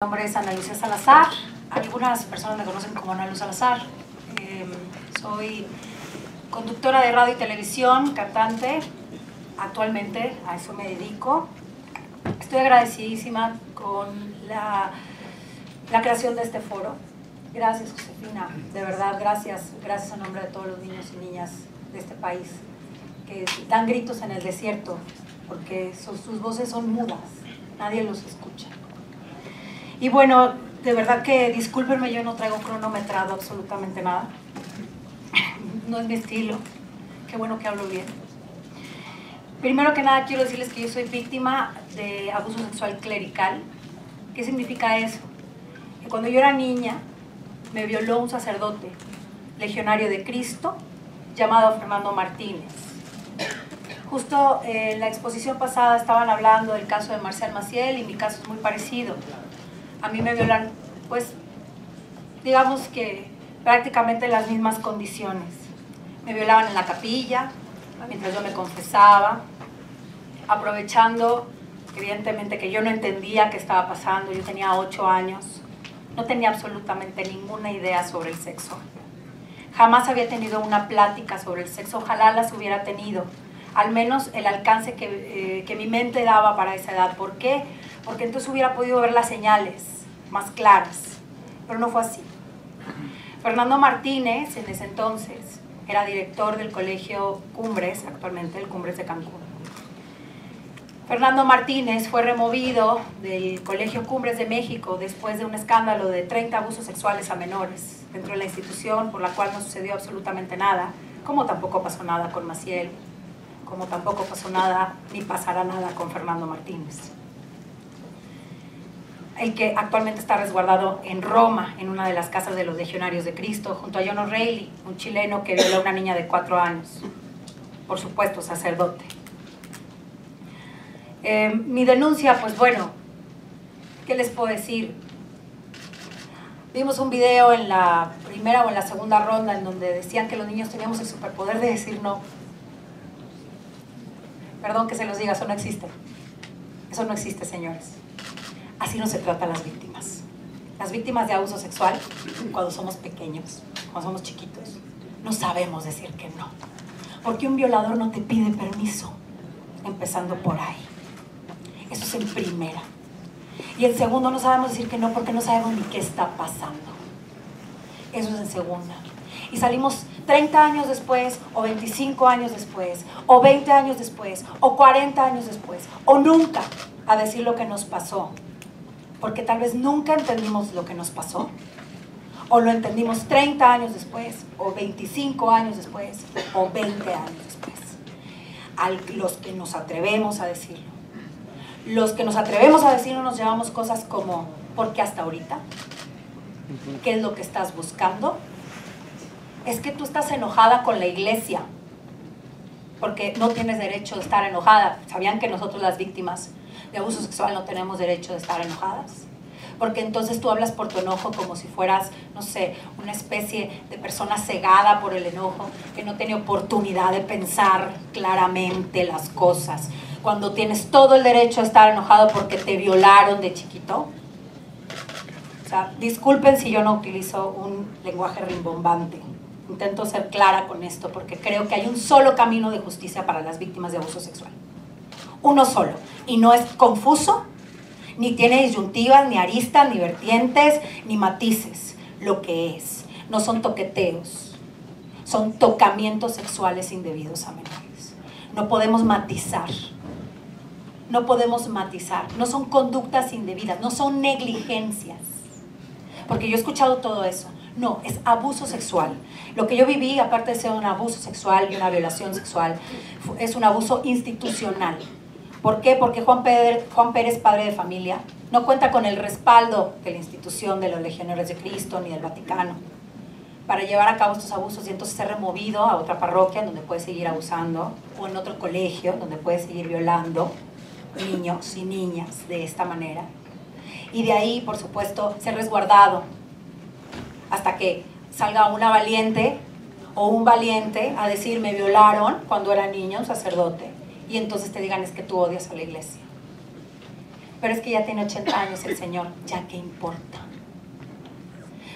Mi nombre es Ana Lucía Salazar, algunas personas me conocen como Ana Luz Salazar. Soy conductora de radio y televisión, cantante, actualmente a eso me dedico. Estoy agradecidísima con la creación de este foro. Gracias, Josefina, de verdad, gracias en nombre de todos los niños y niñas de este país que dan gritos en el desierto porque sus voces son mudas, nadie los escucha. Y bueno, de verdad que discúlpenme, yo no traigo cronometrado absolutamente nada. No es mi estilo. Qué bueno que hablo bien. Primero que nada quiero decirles que yo soy víctima de abuso sexual clerical. ¿Qué significa eso? Que cuando yo era niña me violó un sacerdote, legionario de Cristo, llamado Fernando Martínez. Justo en la exposición pasada estaban hablando del caso de Marcial Maciel y mi caso es muy parecido. A mí me violan, pues, digamos que prácticamente en las mismas condiciones. Me violaban en la capilla, mientras yo me confesaba, aprovechando, evidentemente, que yo no entendía qué estaba pasando. Yo tenía 8 años, no tenía absolutamente ninguna idea sobre el sexo. Jamás había tenido una plática sobre el sexo, ojalá las hubiera tenido, al menos el alcance que mi mente daba para esa edad. ¿Por qué? Porque entonces hubiera podido ver las señales más claras, pero no fue así. Fernando Martínez, en ese entonces, era director del Colegio Cumbres, actualmente el Cumbres de Cancún. Fernando Martínez fue removido del Colegio Cumbres de México después de un escándalo de 30 abusos sexuales a menores dentro de la institución, por la cual no sucedió absolutamente nada, como tampoco pasó nada con Maciel, como tampoco pasó nada ni pasará nada con Fernando Martínez, el que actualmente está resguardado en Roma, en una de las casas de los legionarios de Cristo, junto a John O'Reilly, un chileno que violó a una niña de 4 años, por supuesto, sacerdote. Mi denuncia, pues bueno, ¿qué les puedo decir? Vimos un video en la primera o en la segunda ronda en donde decían que los niños teníamos el superpoder de decir no. Perdón que se los diga, eso no existe. Eso no existe, señores. Así no se trata a las víctimas. Las víctimas de abuso sexual, cuando somos pequeños, cuando somos chiquitos, no sabemos decir que no. Porque un violador no te pide permiso, empezando por ahí. Eso es en primera. Y en segundo, no sabemos decir que no porque no sabemos ni qué está pasando. Eso es en segunda. Y salimos 30 años después, o 25 años después, o 20 años después, o 40 años después, o nunca a decir lo que nos pasó. Porque tal vez nunca entendimos lo que nos pasó, o lo entendimos 30 años después, o 25 años después, o 20 años después. A los que nos atrevemos a decirlo. Los que nos atrevemos a decirlo nos llevamos cosas como, ¿por qué hasta ahorita? ¿Qué es lo que estás buscando? Es que tú estás enojada con la iglesia, porque no tienes derecho de estar enojada. ¿Sabían que nosotros las víctimas de abuso sexual no tenemos derecho de estar enojadas? Porque entonces tú hablas por tu enojo como si fueras, no sé, una especie de persona cegada por el enojo, que no tiene oportunidad de pensar claramente las cosas, cuando tienes todo el derecho a estar enojado porque te violaron de chiquito. O sea, disculpen si yo no utilizo un lenguaje rimbombante. Intento ser clara con esto porque creo que hay un solo camino de justicia para las víctimas de abuso sexual. Uno solo. Y no es confuso, ni tiene disyuntivas, ni aristas, ni vertientes, ni matices. Lo que es. No son toqueteos. Son tocamientos sexuales indebidos a menores. No podemos matizar. No podemos matizar. No son conductas indebidas. No son negligencias. Porque yo he escuchado todo eso. No, es abuso sexual. Lo que yo viví, aparte de ser un abuso sexual y una violación sexual, es un abuso institucional. ¿Por qué? Porque Juan Pérez, padre de familia, no cuenta con el respaldo de la institución de los Legionarios de Cristo ni del Vaticano para llevar a cabo estos abusos y entonces ser removido a otra parroquia donde puede seguir abusando o en otro colegio donde puede seguir violando niños y niñas de esta manera. Y de ahí, por supuesto, ser resguardado hasta que salga una valiente o un valiente a decir me violaron cuando era niño, un sacerdote, y entonces te digan es que tú odias a la iglesia. Pero es que ya tiene 80 años el señor, ¿ya qué importa?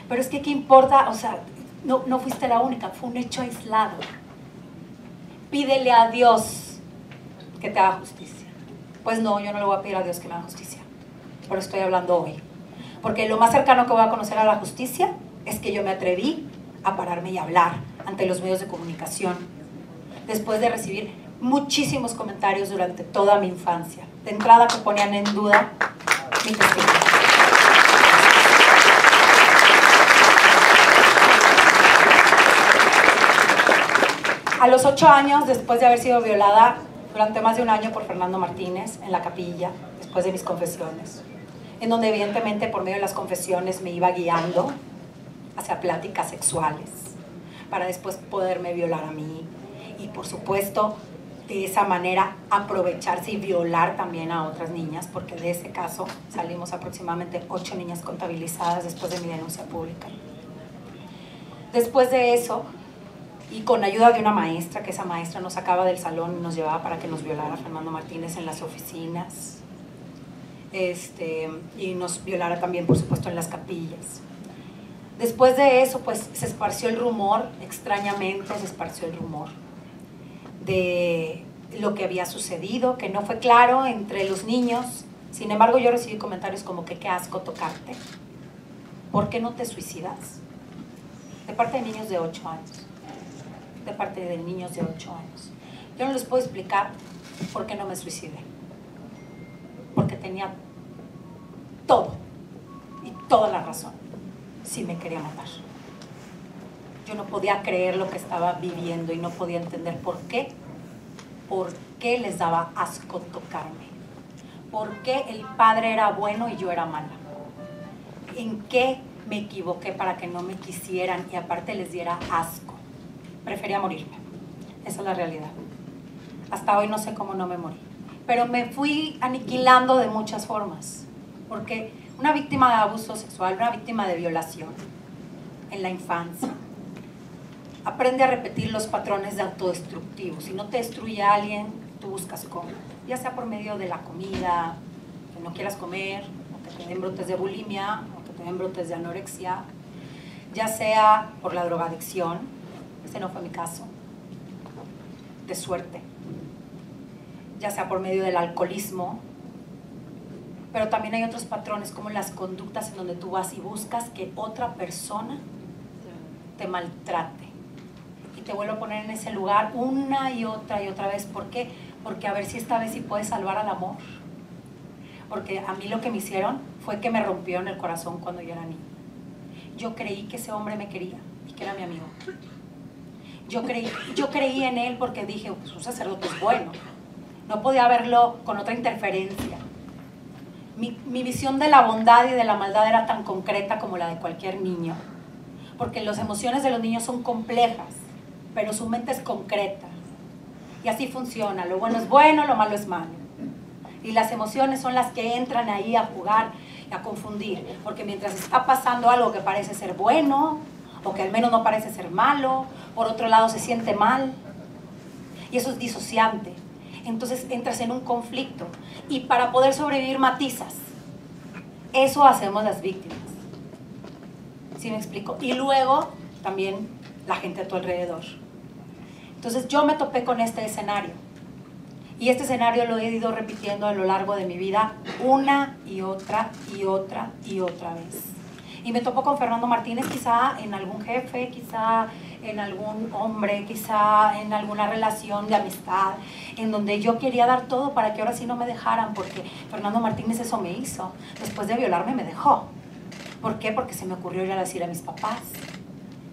Pero es que ¿qué importa? O sea, no fuiste la única, fue un hecho aislado. Pídele a Dios que te haga justicia. Pues no, yo no le voy a pedir a Dios que me haga justicia. Pero estoy hablando hoy. Porque lo más cercano que voy a conocer a la justicia es que yo me atreví a pararme y hablar ante los medios de comunicación, después de recibir muchísimos comentarios durante toda mi infancia. De entrada que ponían en duda mi testimonio. A los 8 años, después de haber sido violada durante más de un año por Fernando Martínez en la capilla, después de mis confesiones, en donde evidentemente por medio de las confesiones me iba guiando hacia pláticas sexuales, para después poderme violar a mí y por supuesto de esa manera aprovecharse y violar también a otras niñas, porque de ese caso salimos aproximadamente 8 niñas contabilizadas después de mi denuncia pública. Después de eso, y con ayuda de una maestra, que esa maestra nos sacaba del salón y nos llevaba para que nos violara Fernando Martínez en las oficinas, y nos violara también, por supuesto, en las capillas. Después de eso, pues, se esparció el rumor, extrañamente se esparció el rumor de lo que había sucedido, que no fue claro entre los niños. Sin embargo, yo recibí comentarios como que qué asco tocarte. ¿Por qué no te suicidas? De parte de niños de 8 años. De parte de niños de 8 años. Yo no les puedo explicar por qué no me suicidé. Porque tenía todo y toda la razón si me quería matar. Yo no podía creer lo que estaba viviendo y no podía entender por qué les daba asco tocarme, por qué el padre era bueno y yo era mala, en qué me equivoqué para que no me quisieran y aparte les diera asco. Prefería morirme, esa es la realidad. Hasta hoy no sé cómo no me morí, pero me fui aniquilando de muchas formas, porque una víctima de abuso sexual, una víctima de violación en la infancia, aprende a repetir los patrones de autodestructivo. Si no te destruye a alguien, tú buscas cómo, ya sea por medio de la comida, que no quieras comer, o que te den brotes de bulimia, o que te den brotes de anorexia, ya sea por la drogadicción, ese no fue mi caso, de suerte, ya sea por medio del alcoholismo, pero también hay otros patrones como las conductas en donde tú vas y buscas que otra persona te maltrate y te vuelve a poner en ese lugar una y otra vez. ¿Por qué? Porque a ver si esta vez sí puedes salvar al amor. Porque a mí lo que me hicieron fue que me rompieron el corazón cuando yo era niña. Yo creí que ese hombre me quería y que era mi amigo. Yo creí en él porque dije, pues un sacerdote es bueno. No podía verlo con otra interferencia. Mi visión de la bondad y de la maldad era tan concreta como la de cualquier niño. Porque las emociones de los niños son complejas, pero su mente es concreta. Y así funciona. Lo bueno es bueno, lo malo es malo. Y las emociones son las que entran ahí a jugar, a confundir. Porque mientras está pasando algo que parece ser bueno, o que al menos no parece ser malo, por otro lado se siente mal. Y eso es disociante. Entonces entras en un conflicto. Y para poder sobrevivir matizas. Eso hacemos las víctimas. ¿Sí me explico? Y luego también la gente a tu alrededor. Entonces yo me topé con este escenario. Y este escenario lo he ido repitiendo a lo largo de mi vida una y otra vez. Y me topó con Fernando Martínez, quizá en algún jefe, quizá en algún hombre, quizá en alguna relación de amistad, en donde yo quería dar todo para que ahora sí no me dejaran, porque Fernando Martínez eso me hizo. Después de violarme me dejó. ¿Por qué? Porque se me ocurrió ir a decir a mis papás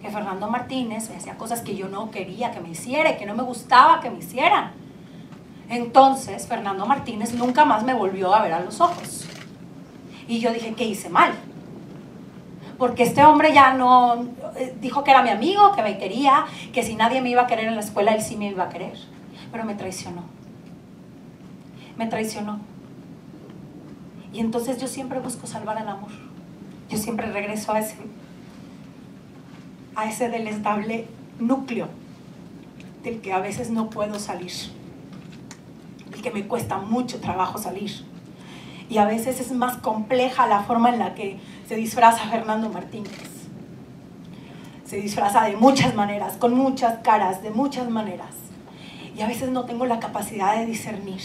que Fernando Martínez me hacía cosas que yo no quería que me hiciera, que no me gustaba que me hicieran. Entonces Fernando Martínez nunca más me volvió a ver a los ojos. Y yo dije, ¿qué hice mal? Porque este hombre ya no dijo que era mi amigo, que me quería, que si nadie me iba a querer en la escuela, él sí me iba a querer. Pero me traicionó. Me traicionó. Y entonces yo siempre busco salvar al amor. Yo siempre regreso a ese deleznable núcleo del que a veces no puedo salir, del que me cuesta mucho trabajo salir. Y a veces es más compleja la forma en la que se disfraza Fernando Martínez. Se disfraza de muchas maneras, con muchas caras, de muchas maneras. Y a veces no tengo la capacidad de discernir,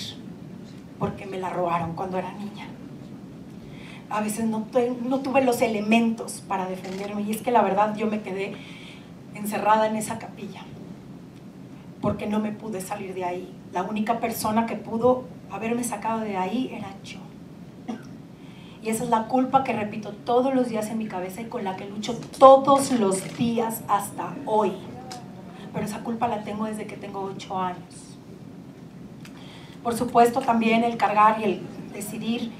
porque me la robaron cuando era niña. A veces no tuve los elementos para defenderme, y es que la verdad yo me quedé encerrada en esa capilla, porque no me pude salir de ahí. La única persona que pudo haberme sacado de ahí era yo. Y esa es la culpa que repito todos los días en mi cabeza y con la que lucho todos los días hasta hoy. Pero esa culpa la tengo desde que tengo 8 años. Por supuesto también el cargar y el decidir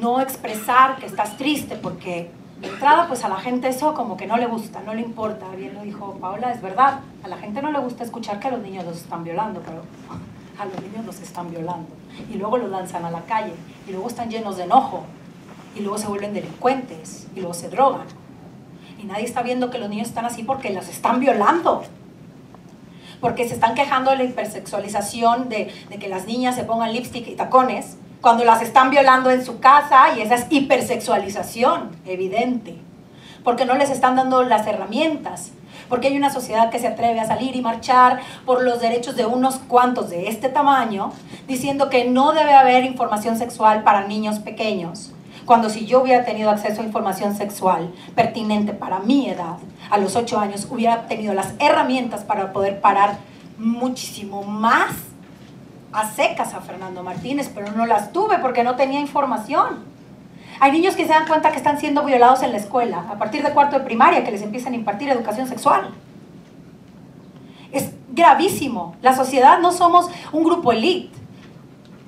no expresar que estás triste, porque de entrada pues a la gente eso como que no le gusta, no le importa. Bien lo dijo Paola, es verdad, a la gente no le gusta escuchar que a los niños los están violando, pero a los niños los están violando. Y luego los lanzan a la calle, y luego están llenos de enojo, y luego se vuelven delincuentes, y luego se drogan. Y nadie está viendo que los niños están así porque los están violando. Porque se están quejando de la hipersexualización, de que las niñas se pongan lipstick y tacones, cuando las están violando en su casa, y esa es hipersexualización evidente. Porque no les están dando las herramientas. Porque hay una sociedad que se atreve a salir y marchar por los derechos de unos cuantos de este tamaño, diciendo que no debe haber información sexual para niños pequeños. Cuando si yo hubiera tenido acceso a información sexual pertinente para mi edad, a los 8 años, hubiera tenido las herramientas para poder parar muchísimo más a secas a Fernando Martínez, pero no las tuve porque no tenía información. Hay niños que se dan cuenta que están siendo violados en la escuela, a partir de 4º de primaria, que les empiezan a impartir educación sexual. Es gravísimo. La sociedad no somos un grupo elite.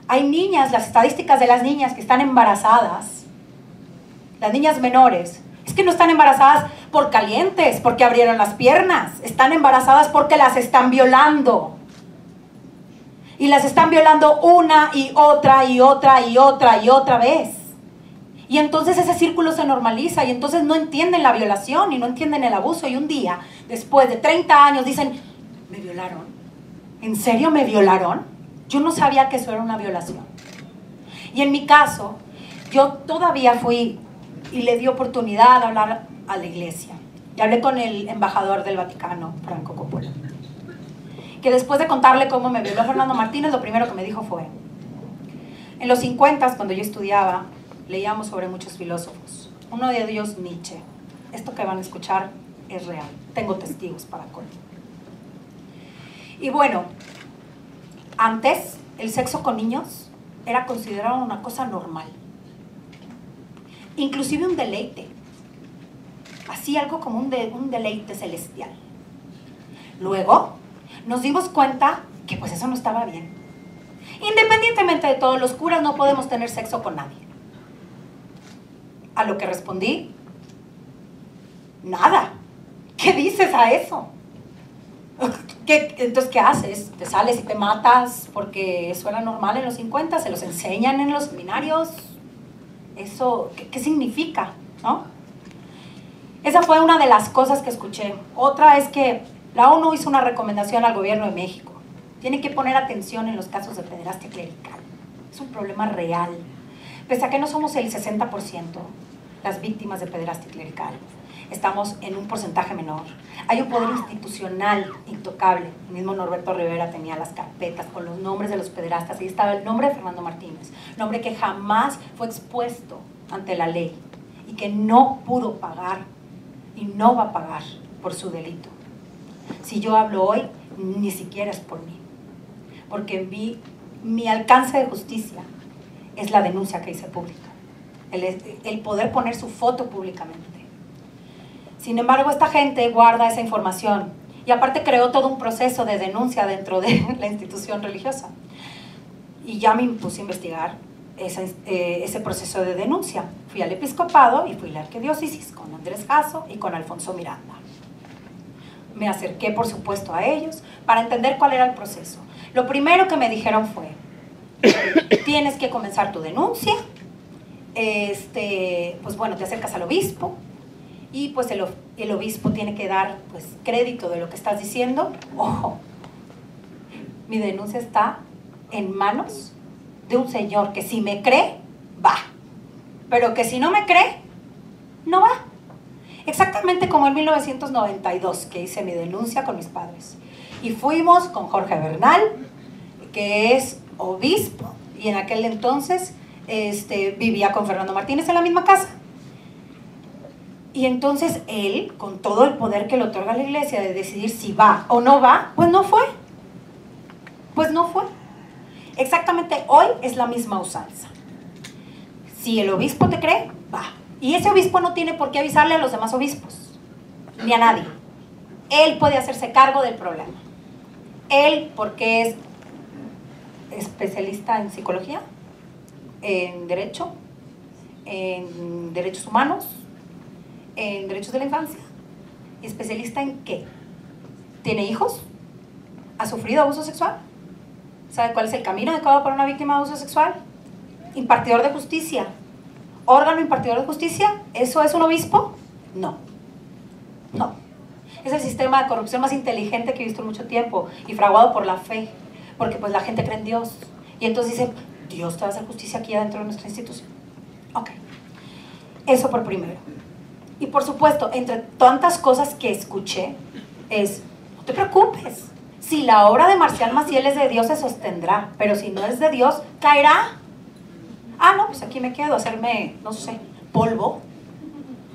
Hay niñas, las estadísticas de las niñas que están embarazadas, las niñas menores, es que no están embarazadas por calientes, porque abrieron las piernas, están embarazadas porque las están violando. Y las están violando una y otra y otra y otra y otra vez. Y entonces ese círculo se normaliza y entonces no entienden la violación y no entienden el abuso. Y un día, después de 30 años, dicen, ¿me violaron? ¿En serio me violaron? Yo no sabía que eso era una violación. Y en mi caso, yo todavía fui y le di oportunidad de hablar a la iglesia. Y hablé con el embajador del Vaticano, Franco Coppola, que después de contarle cómo me violó Fernando Martínez, lo primero que me dijo fue, en los 50, cuando yo estudiaba, leíamos sobre muchos filósofos. Uno de ellos, Nietzsche. Esto que van a escuchar es real. Tengo testigos para colmo. Y bueno, antes el sexo con niños era considerado una cosa normal. Inclusive un deleite. Así algo como un deleite celestial. Luego nos dimos cuenta que pues eso no estaba bien. Independientemente de todo, los curas no podemos tener sexo con nadie. A lo que respondí, nada. ¿Qué dices a eso? Entonces, ¿qué haces? ¿Te sales y te matas porque eso era normal en los 50? ¿Se los enseñan en los seminarios? ¿Eso qué significa? ¿No? Esa fue una de las cosas que escuché. Otra es que la ONU hizo una recomendación al gobierno de México. Tiene que poner atención en los casos de pederastia clerical. Es un problema real. Pese a que no somos el 60% las víctimas de pederastia clerical, estamos en un porcentaje menor. Hay un poder institucional intocable. El mismo Norberto Rivera tenía las carpetas con los nombres de los pederastas. Ahí estaba el nombre de Fernando Martínez, nombre que jamás fue expuesto ante la ley y que no pudo pagar y no va a pagar por su delito. Si yo hablo hoy, ni siquiera es por mí, porque mi alcance de justicia es la denuncia que hice pública, el poder poner su foto públicamente. Sin embargo, esta gente guarda esa información y aparte creó todo un proceso de denuncia dentro de la institución religiosa. Y ya me puse a investigar ese proceso de denuncia. Fui al episcopado y fui a la arquidiócesis con Andrés Jasso y con Alfonso Miranda. Me acerqué, por supuesto, a ellos para entender cuál era el proceso. Lo primero que me dijeron fue, tienes que comenzar tu denuncia, pues bueno, te acercas al obispo y pues el obispo tiene que dar pues crédito de lo que estás diciendo. Ojo, mi denuncia está en manos de un señor que si me cree, va. pero que si no me cree, no va. Exactamente como en 1992, que hice mi denuncia con mis padres. Y fuimos con Jorge Bernal, que es obispo, y en aquel entonces vivía con Fernando Martínez en la misma casa. Y entonces él, con todo el poder que le otorga la iglesia de decidir si va o no va, pues no fue. Pues no fue. Exactamente hoy es la misma usanza. Si el obispo te cree, va. Y ese obispo no tiene por qué avisarle a los demás obispos, ni a nadie. Él puede hacerse cargo del problema. Él, porque es especialista en psicología, en derecho, en derechos humanos, en derechos de la infancia. ¿Y especialista en qué? ¿Tiene hijos? ¿Ha sufrido abuso sexual? ¿Sabe cuál es el camino adecuado para una víctima de abuso sexual? Impartidor de justicia. ¿Órgano impartidor de justicia? ¿Eso es un obispo? No. No. Es el sistema de corrupción más inteligente que he visto en mucho tiempo y fraguado por la fe. Porque pues la gente cree en Dios. Y entonces dice, Dios te va a hacer justicia aquí adentro de nuestra institución. Ok. Eso por primero. Y por supuesto, entre tantas cosas que escuché, es, no te preocupes. Si la obra de Marcial Maciel es de Dios, se sostendrá. Pero si no es de Dios, caerá. Ah, no, pues aquí me quedo a hacerme, no sé, polvo.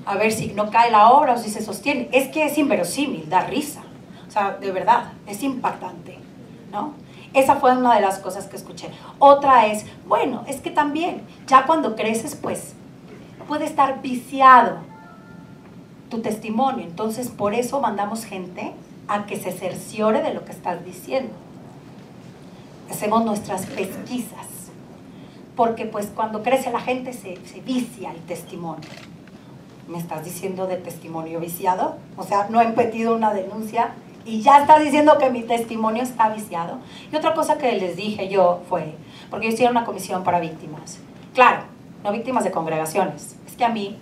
A ver si no cae la obra o si se sostiene. Es que es inverosímil, da risa. O sea, de verdad, es impactante, ¿no? Esa fue una de las cosas que escuché. Otra es, bueno, es que también, ya cuando creces, pues, puede estar viciado tu testimonio. Entonces, por eso mandamos gente a que se cerciore de lo que estás diciendo. Hacemos nuestras pesquisas. Porque pues cuando crece la gente se vicia el testimonio. ¿Me estás diciendo de testimonio viciado? O sea, no he metido una denuncia y ya estás diciendo que mi testimonio está viciado. Y otra cosa que les dije yo fue, porque yo hicieron una comisión para víctimas. Claro, no víctimas de congregaciones. Es que a mí,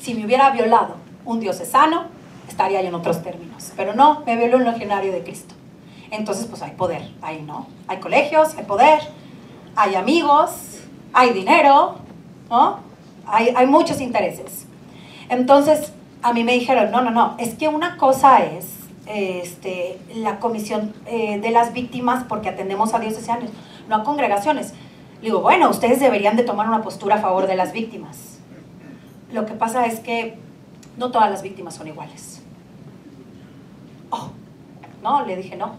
si me hubiera violado un diocesano, estaría yo en otros términos. Pero no, me violó un legionario de Cristo. Entonces, pues hay poder ahí, ¿no? Hay colegios, hay poder, hay amigos, hay dinero, ¿no? Hay muchos intereses. Entonces, a mí me dijeron, no, es que una cosa es la comisión de las víctimas porque atendemos a diocesanos, no a congregaciones. Le digo, bueno, ustedes deberían de tomar una postura a favor de las víctimas. Lo que pasa es que no todas las víctimas son iguales. Oh, no, le dije no.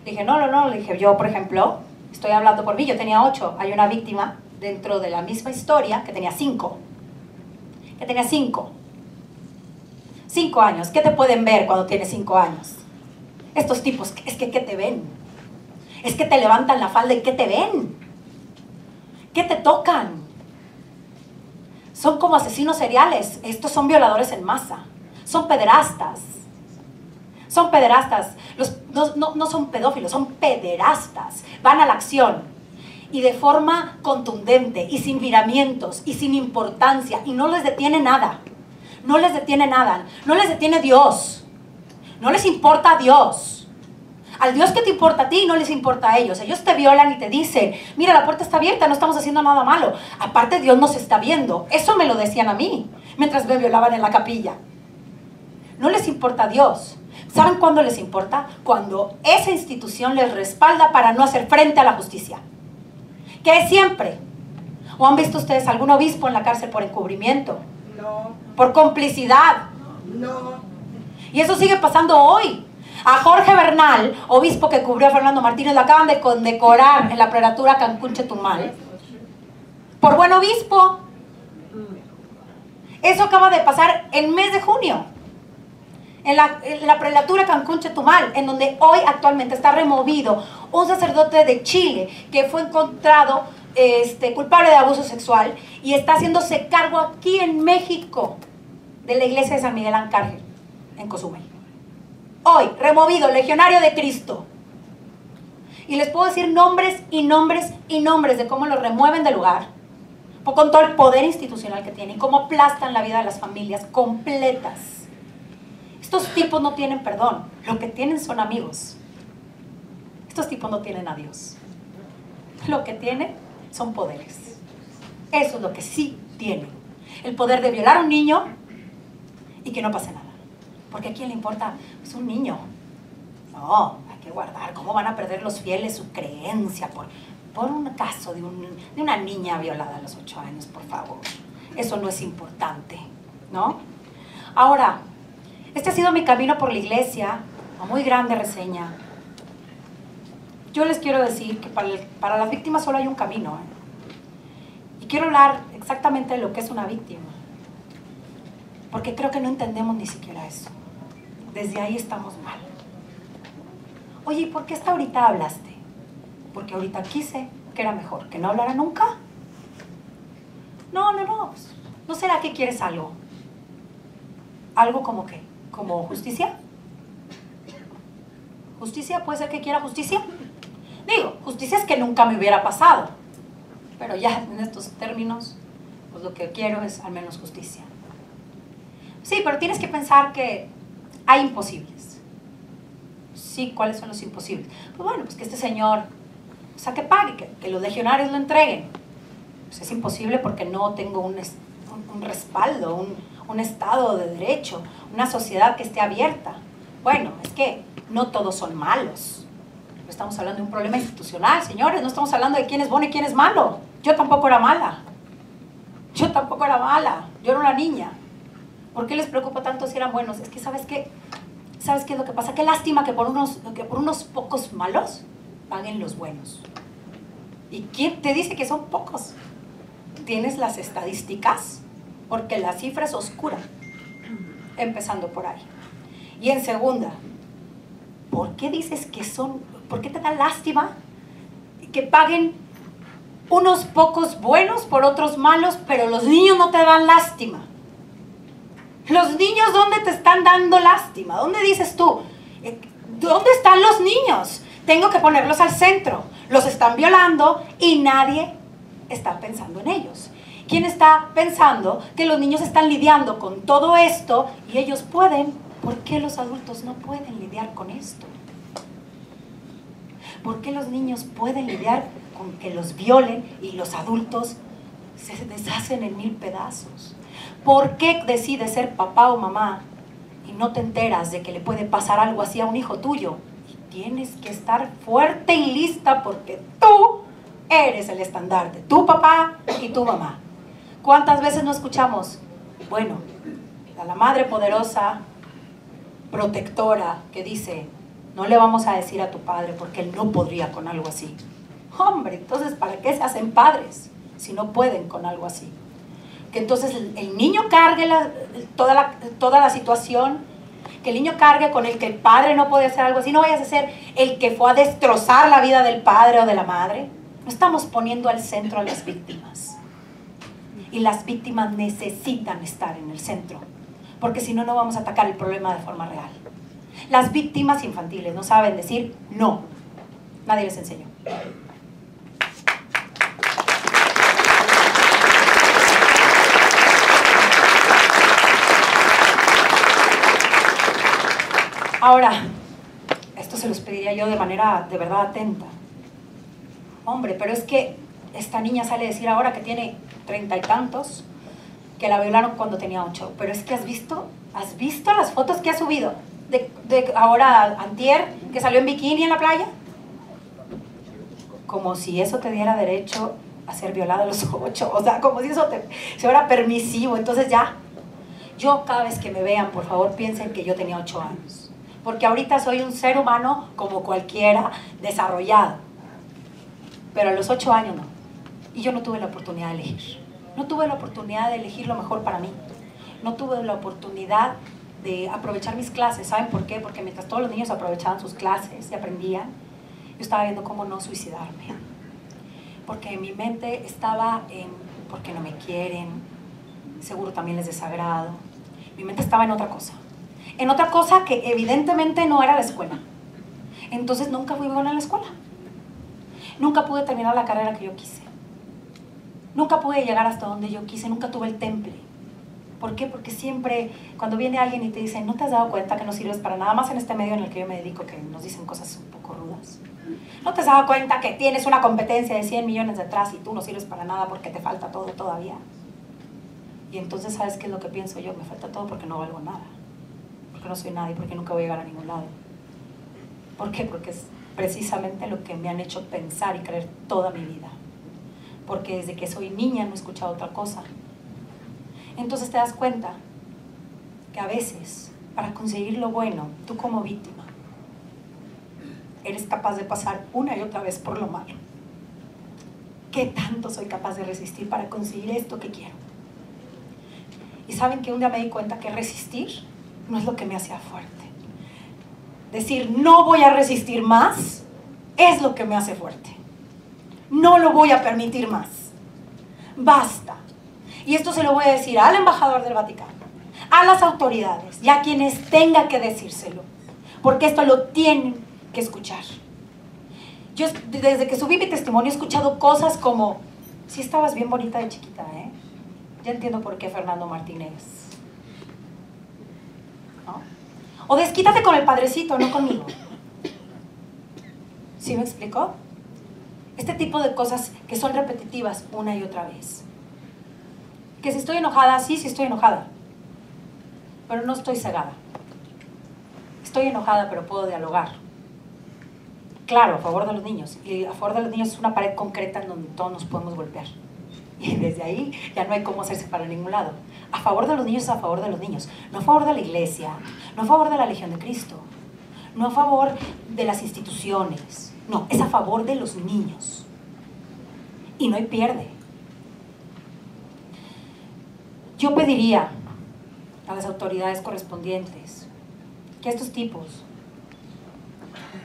Le dije, no, le dije, yo, por ejemplo, estoy hablando por mí, yo tenía 8, hay una víctima dentro de la misma historia que tenía 5. Que tenía 5. 5 años. ¿Qué te pueden ver cuando tienes 5 años? Estos tipos, es que ¿qué te ven? Es que te levantan la falda y ¿qué te ven? ¿Qué te tocan? Son como asesinos seriales. Estos son violadores en masa. Son pederastas. Son pederastas. No son pedófilos, son pederastas. Van a la acción. Y de forma contundente y sin miramientos y sin importancia. Y no les detiene nada. No les detiene nada. No les detiene Dios. No les importa a Dios. Al Dios que te importa a ti no les importa a ellos. Ellos te violan y te dicen, mira, la puerta está abierta, no estamos haciendo nada malo. Aparte, Dios nos está viendo. Eso me lo decían a mí mientras me violaban en la capilla. No les importa a Dios. ¿Saben cuándo les importa? Cuando esa institución les respalda para no hacer frente a la justicia. ¿Qué es siempre? ¿O han visto ustedes algún obispo en la cárcel por encubrimiento? No. ¿Por complicidad? No. Y eso sigue pasando hoy. A Jorge Bernal, obispo que cubrió a Fernando Martínez, lo acaban de condecorar en la prelatura Cancún Chetumal por buen obispo. Eso acaba de pasar en mes de junio en la prelatura Cancún Chetumal, en donde hoy actualmente está removido un sacerdote de Chile que fue encontrado culpable de abuso sexual y está haciéndose cargo aquí en México de la iglesia de San Miguel Arcángel en Cozumel. Hoy, removido, legionario de Cristo. Y les puedo decir nombres y nombres y nombres de cómo lo remueven del lugar, con todo el poder institucional que tienen, cómo aplastan la vida de las familias completas. Estos tipos no tienen perdón, lo que tienen son amigos. Estos tipos no tienen a Dios. Lo que tienen son poderes. Eso es lo que sí tienen. El poder de violar a un niño y que no pase nada. Porque ¿a quién le importa? Es un niño. No, hay que guardar. ¿Cómo van a perder los fieles su creencia por un caso de una niña violada a los 8 años, por favor? Eso no es importante, ¿no? Ahora, este ha sido mi camino por la iglesia, una muy grande reseña. Yo les quiero decir que para las víctimas solo hay un camino, ¿eh? Y quiero hablar exactamente de lo que es una víctima, porque creo que no entendemos ni siquiera eso. Desde ahí estamos mal. Oye, ¿y por qué hasta ahorita hablaste? Porque ahorita quise que era mejor que no hablara nunca. No. ¿No será que quieres algo? ¿Algo como qué? ¿Como justicia? ¿Justicia? ¿Puede ser que quiera justicia? Digo, justicia es que nunca me hubiera pasado. Pero ya en estos términos, pues lo que quiero es al menos justicia. Sí, pero tienes que pensar que hay imposibles. Sí, ¿cuáles son los imposibles? Pues bueno, pues que este señor, o sea, que pague, que los legionarios lo entreguen. Pues es imposible porque no tengo un respaldo, un estado de derecho, una sociedad que esté abierta. Bueno, es que no todos son malos. Estamos hablando de un problema institucional, señores, no estamos hablando de quién es bueno y quién es malo. Yo tampoco era mala. Yo era una niña. ¿Por qué les preocupa tanto si eran buenos? Es que ¿sabes qué es lo que pasa? Qué lástima que por unos pocos malos paguen los buenos. ¿Y quién te dice que son pocos? ¿Tienes las estadísticas? Porque la cifra es oscura, empezando por ahí. Y en segunda, ¿por qué dices que por qué te da lástima que paguen unos pocos buenos por otros malos, pero los niños no te dan lástima? Los niños, ¿dónde te están dando lástima? ¿Dónde dices tú? ¿Dónde están los niños? Tengo que ponerlos al centro. Los están violando y nadie está pensando en ellos. ¿Quién está pensando que los niños están lidiando con todo esto y ellos pueden? ¿Por qué los adultos no pueden lidiar con esto? ¿Por qué los niños pueden lidiar con que los violen y los adultos se deshacen en 1000 pedazos? ¿Por qué decides ser papá o mamá y no te enteras de que le puede pasar algo así a un hijo tuyo? Y tienes que estar fuerte y lista porque tú eres el estandarte, tu papá y tu mamá. ¿Cuántas veces no escuchamos? Bueno, a la madre poderosa, protectora, que dice, no le vamos a decir a tu padre porque él no podría con algo así. Hombre, entonces, ¿para qué se hacen padres si no pueden con algo así? Que entonces el niño cargue toda la situación, que el niño cargue con el que el padre no puede hacer algo así, no vayas a ser el que fue a destrozar la vida del padre o de la madre. No estamos poniendo al centro a las víctimas. Y las víctimas necesitan estar en el centro, porque si no, no vamos a atacar el problema de forma real. Las víctimas infantiles no saben decir no. Nadie les enseñó. Ahora, esto se los pediría yo de manera de verdad atenta. Hombre, pero es que esta niña sale a decir ahora que tiene 30 y tantos, que la violaron cuando tenía 8. Pero es que ¿has visto las fotos que ha subido? De ahora antier, que salió en bikini en la playa. Como si eso te diera derecho a ser violada a los 8. O sea, como si eso se fuera permisivo. Entonces ya, yo cada vez que me vean, por favor, piensen que yo tenía 8 años. Porque ahorita soy un ser humano como cualquiera, desarrollado. Pero a los 8 años no. Y yo no tuve la oportunidad de elegir. No tuve la oportunidad de elegir lo mejor para mí. No tuve la oportunidad de aprovechar mis clases. ¿Saben por qué? Porque mientras todos los niños aprovechaban sus clases y aprendían, yo estaba viendo cómo no suicidarme. Porque mi mente estaba en ¿por qué no me quieren? Seguro también les desagrado. Mi mente estaba en otra cosa. En otra cosa que evidentemente no era la escuela. Entonces nunca fui buena en la escuela. Nunca pude terminar la carrera que yo quise. Nunca pude llegar hasta donde yo quise. Nunca tuve el temple. ¿Por qué? Porque siempre cuando viene alguien y te dice, ¿no te has dado cuenta que no sirves para nada más en este medio en el que yo me dedico, que nos dicen cosas un poco rudas? ¿No te has dado cuenta que tienes una competencia de 100 millones detrás y tú no sirves para nada porque te falta todo todavía? Y entonces, ¿sabes qué es lo que pienso yo? Me falta todo porque no valgo nada, porque no soy nadie, porque nunca voy a llegar a ningún lado. ¿Por qué? Porque es precisamente lo que me han hecho pensar y creer toda mi vida. Porque desde que soy niña no he escuchado otra cosa. Entonces te das cuenta que a veces, para conseguir lo bueno, tú como víctima, eres capaz de pasar una y otra vez por lo malo. ¿Qué tanto soy capaz de resistir para conseguir esto que quiero? Y saben que un día me di cuenta que resistir no es lo que me hacía fuerte. Decir, no voy a resistir más, es lo que me hace fuerte. No lo voy a permitir más. Basta. Y esto se lo voy a decir al embajador del Vaticano, a las autoridades y a quienes tenga que decírselo, porque esto lo tienen que escuchar. Yo desde que subí mi testimonio he escuchado cosas como, sí estabas bien bonita de chiquita, ¿eh? Ya entiendo por qué Fernando Martínez. ¿No? O desquítate con el padrecito, no conmigo. ¿Sí me explicó? Este tipo de cosas que son repetitivas una y otra vez. Que si estoy enojada, sí estoy enojada. Pero no estoy cegada. Estoy enojada, pero puedo dialogar. Claro, a favor de los niños. Y a favor de los niños es una pared concreta en donde todos nos podemos golpear. Y desde ahí ya no hay cómo hacerse para ningún lado. A favor de los niños es a favor de los niños. No a favor de la iglesia, no a favor de la Legión de Cristo, no a favor de las instituciones. No, es a favor de los niños. Y no hay pierde. Yo pediría a las autoridades correspondientes que estos tipos,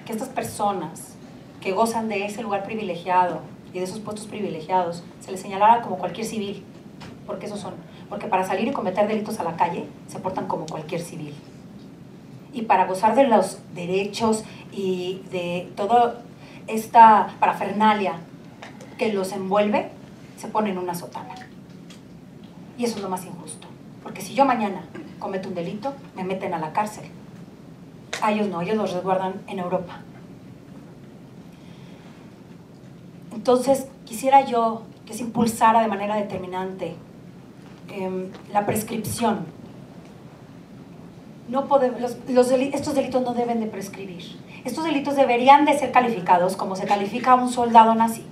que estas personas que gozan de ese lugar privilegiado y de esos puestos privilegiados, se les señalara como cualquier civil, porque esos son, porque para salir y cometer delitos a la calle se portan como cualquier civil. Y para gozar de los derechos y de toda esta parafernalia que los envuelve, se ponen una sotana. Y eso es lo más injusto, porque si yo mañana cometo un delito, me meten a la cárcel. A ellos no, ellos los resguardan en Europa. Entonces, quisiera yo que se impulsara de manera determinante la prescripción. No podemos, estos delitos no deben de prescribir. Estos delitos deberían de ser calificados como se califica a un soldado nazi.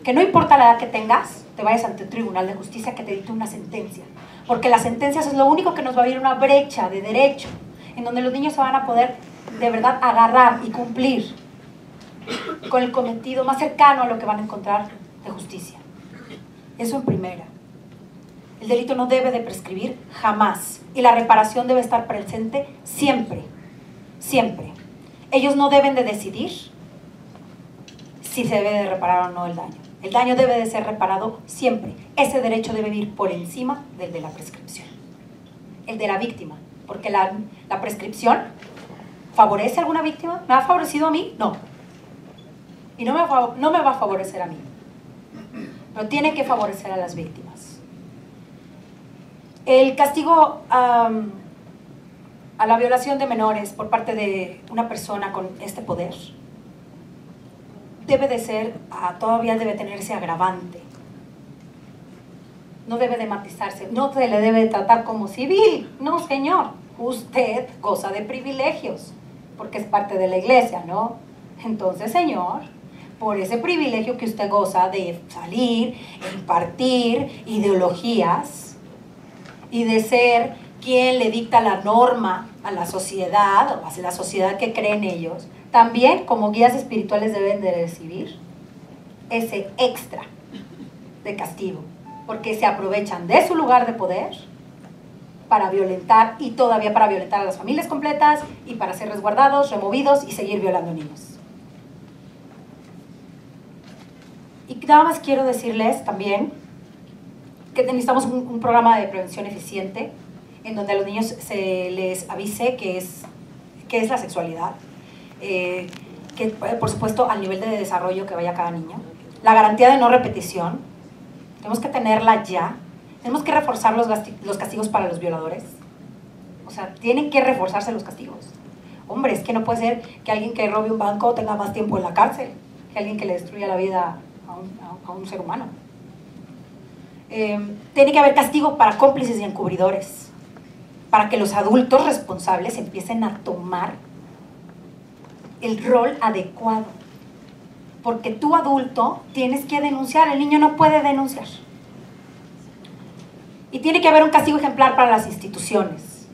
Que no importa la edad que tengas, te vayas ante un tribunal de justicia que te dicte una sentencia. Porque las sentencias es lo único que nos va a abrir una brecha de derecho, en donde los niños se van a poder de verdad agarrar y cumplir con el cometido más cercano a lo que van a encontrar de justicia. Eso en primera. El delito no debe de prescribir jamás. Y la reparación debe estar presente siempre. Siempre. Ellos no deben de decidir si se debe de reparar o no el daño. El daño debe de ser reparado siempre. Ese derecho debe ir por encima del de la prescripción. El de la víctima. Porque la prescripción ¿favorece a alguna víctima? ¿Me ha favorecido a mí? No. Y no me va a favorecer a mí. Pero tiene que favorecer a las víctimas. El castigo a la violación de menores por parte de una persona con este poder debe de ser, todavía debe tenerse agravante. No debe de matizarse, no se le debe de tratar como civil. No, señor, usted goza de privilegios, porque es parte de la iglesia, ¿no? Entonces, señor, por ese privilegio que usted goza de salir, impartir ideologías y de ser quien le dicta la norma a la sociedad, o a la sociedad que cree en ellos, también como guías espirituales deben de recibir ese extra de castigo, porque se aprovechan de su lugar de poder para violentar, y todavía para violentar a las familias completas, y para ser resguardados, removidos y seguir violando niños. Y nada más quiero decirles también que necesitamos un programa de prevención eficiente en donde a los niños se les avise qué es la sexualidad, que por supuesto al nivel de desarrollo que vaya cada niño, la garantía de no repetición, tenemos que tenerla ya, Tenemos que reforzar los castigos para los violadores. O sea, tienen que reforzarse los castigos. Hombre, es que no puede ser que alguien que robe un banco tenga más tiempo en la cárcel que alguien que le destruya la vida a un ser humano. Tiene que haber castigo para cómplices y encubridores, para que los adultos responsables empiecen a tomar el rol adecuado. Porque tú, adulto, tienes que denunciar, el niño no puede denunciar. Y tiene que haber un castigo ejemplar para las instituciones.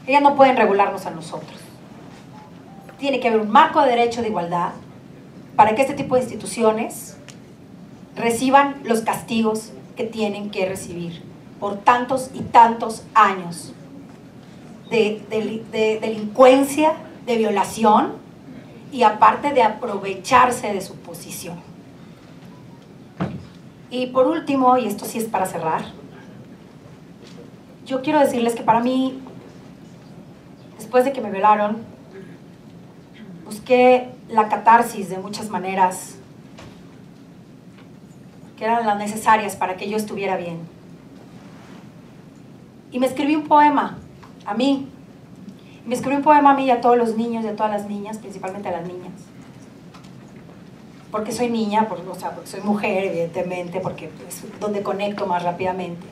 Ellas no pueden regularnos a nosotros. Tiene que haber un marco de derecho de igualdad para que este tipo de instituciones reciban los castigos que tienen que recibir por tantos y tantos años de delincuencia, de violación y aparte de aprovecharse de su posición. Y por último, y esto sí es para cerrar, yo quiero decirles que para mí, después de que me violaron, busqué la catarsis de muchas maneras que eran las necesarias para que yo estuviera bien. Y me escribí un poema a mí. Me escribí un poema a mí y a todos los niños y a todas las niñas, principalmente a las niñas. Porque soy niña, porque soy mujer, evidentemente, porque es donde conecto más rápidamente.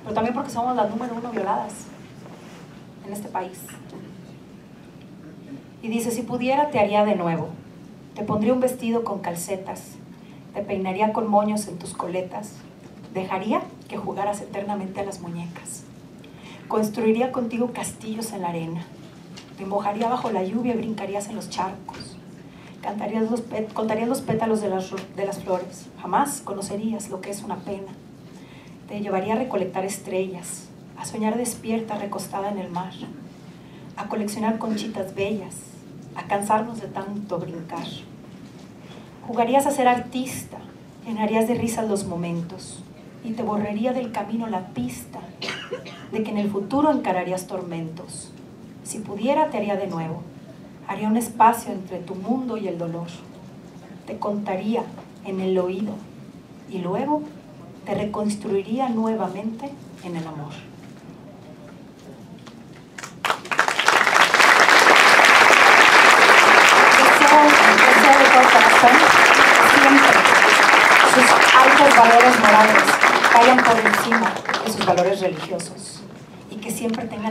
Pero también porque somos las número 1 violadas en este país. Y dice, si pudiera te haría de nuevo, te pondría un vestido con calcetas, te peinaría con moños en tus coletas, dejaría que jugaras eternamente a las muñecas, construiría contigo castillos en la arena, te mojaría bajo la lluvia y brincarías en los charcos, contarías los pétalos de las flores, jamás conocerías lo que es una pena, te llevaría a recolectar estrellas, a soñar despierta recostada en el mar, a coleccionar conchitas bellas, a cansarnos de tanto brincar. Jugarías a ser artista, llenarías de risas los momentos y te borraría del camino la pista de que en el futuro encararías tormentos. Si pudiera te haría de nuevo, haría un espacio entre tu mundo y el dolor. Te contaría en el oído y luego te reconstruiría nuevamente en el amor. Deseo de todo corazón siempre sus altos valores morales vayan por encima de sus valores religiosos y que siempre tengan